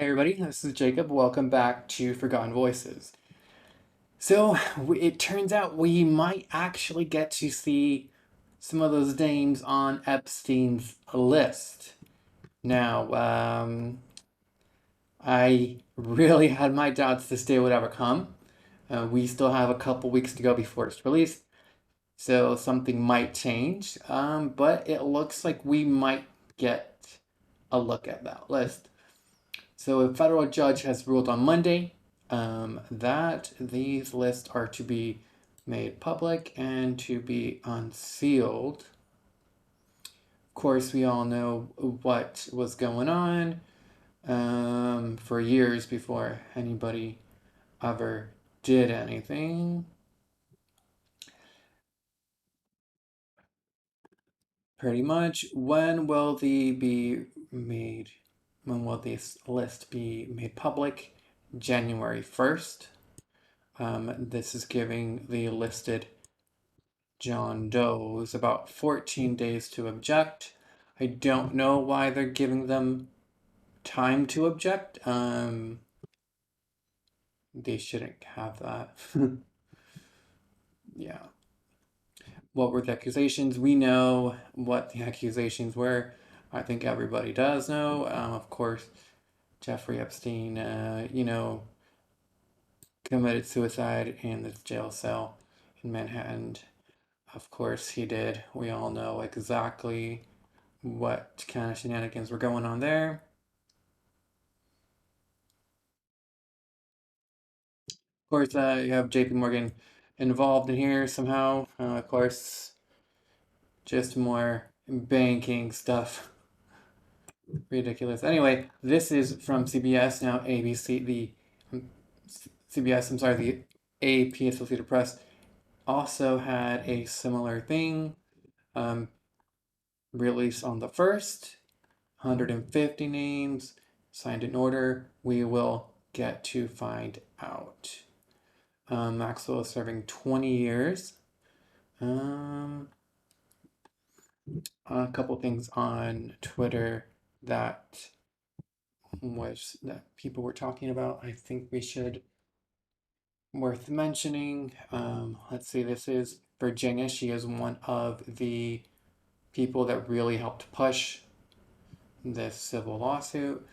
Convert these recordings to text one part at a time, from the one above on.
Hey everybody, this is Jacob. Welcome back to Forgotten Voices. So, it turns out we might actually get to see some of those names on Epstein's list. Now, I really had my doubts this day would ever come. We still have a couple weeks to go before it's released, so something might change. But it looks like we might get a look at that list. So a federal judge has ruled on Monday that these lists are to be made public and to be unsealed. Of course, we all know what was going on for years before anybody ever did anything. Pretty much, when will the be made? When will this list be made public? January 1st. This is giving the listed John Doe's about 14 days to object. I don't know why they're giving them time to object. They shouldn't have that. Yeah. What were the accusations? We know what the accusations were. I think everybody does know. Of course, Jeffrey Epstein, committed suicide in the jail cell in Manhattan. Of course, he did. We all know exactly what kind of shenanigans were going on there. Of course, you have JP Morgan involved in here somehow. Of course, just more banking stuff. Ridiculous. Anyway, this is from CBS, now ABC, um, CBS, I'm sorry, the AP Associated Press also had a similar thing um, released on the 1st. 150 names, signed in order. We will get to find out. Maxwell is serving 20 years. Um, a couple things on Twitter that that people were talking about. I think we should worth mentioning. Let's see. This is Virginia. She is one of the people that really helped push this civil lawsuit.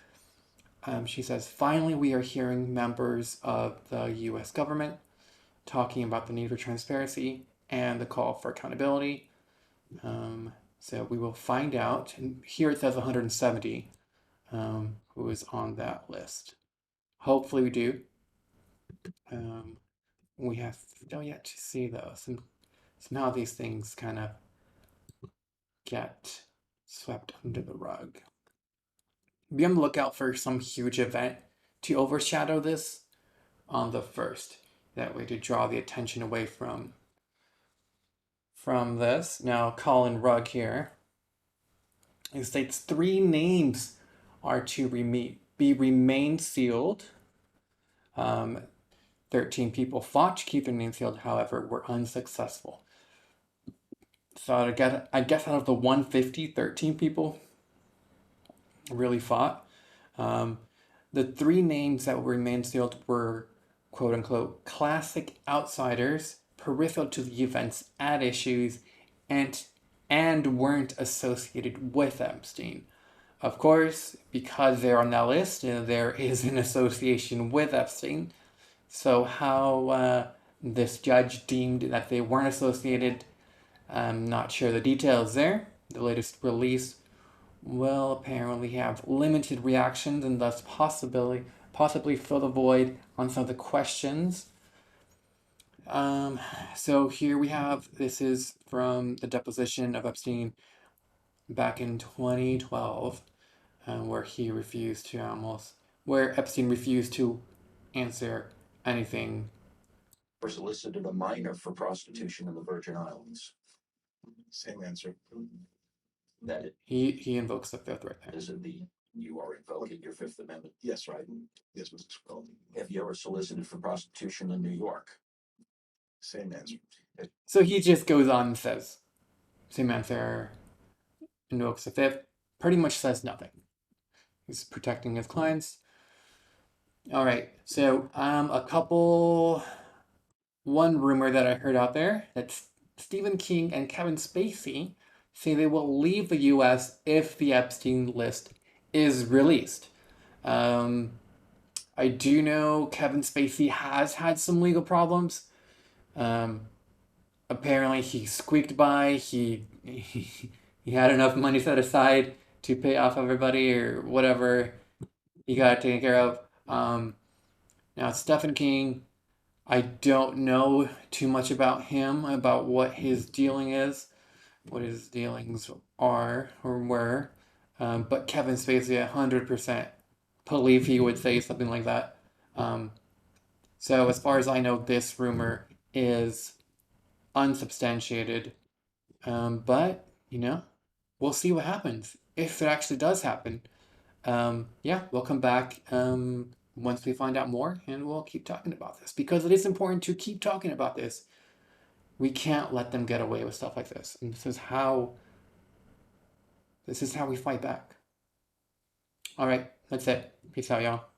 She says, finally, we are hearing members of the US government talking about the need for transparency and the call for accountability. So we will find out. And here it says 170 who is on that list. Hopefully we do. Um, we have still yet to see those. And somehow these things kind of get swept under the rug. Be on the lookout for some huge event to overshadow this on the 1st. That way to draw the attention away from this. Now Colin Rugg here. It states 3 names are to remain sealed. 13 people fought to keep their names sealed, however, were unsuccessful. So I guess out of the 150, 13 people really fought. Um, the 3 names that remain sealed were quote unquote classic outsiders, peripheral to the events at issues, and and weren't associated with Epstein. Of course, because they're on that list, there is an association with Epstein. So how this judge deemed that they weren't associated, I'm not sure the details there. The latest release will apparently have limited reactions and thus possibly fill the void on some of the questions. So here we have, this is from the deposition of Epstein back in 2012, where he refused to where Epstein refused to answer anything. Or solicited a minor for prostitution in the Virgin Islands. Same answer. That it He invokes the fifth right there. is in the, you are invoking your Fifth Amendment. Yes, right. Yes, Mr. Scroll. Have you ever solicited for prostitution in New York? Same answer. So he just goes on and says, same answer, invokes the fifth, pretty much says nothing. He's protecting his clients. All right. So, one rumor that I heard out there that Stephen King and Kevin Spacey say they will leave the U.S. if the Epstein list is released. Um, I do know Kevin Spacey has had some legal problems. Um, Apparently, he squeaked by. He had enough money set aside to pay off everybody or whatever he got taken care of. Now, Stephen King, I don't know too much about him, about what his dealing is, what his dealings are or were. But Kevin Spacey, 100% believe he would say something like that. Um, so, as far as I know, this rumor is unsubstantiated. But, we'll see what happens. If it actually does happen, yeah, we'll come back once we find out more and we'll keep talking about this because it is important to keep talking about this. We can't let them get away with stuff like this. And this is how we fight back. All right, that's it. Peace out, y'all.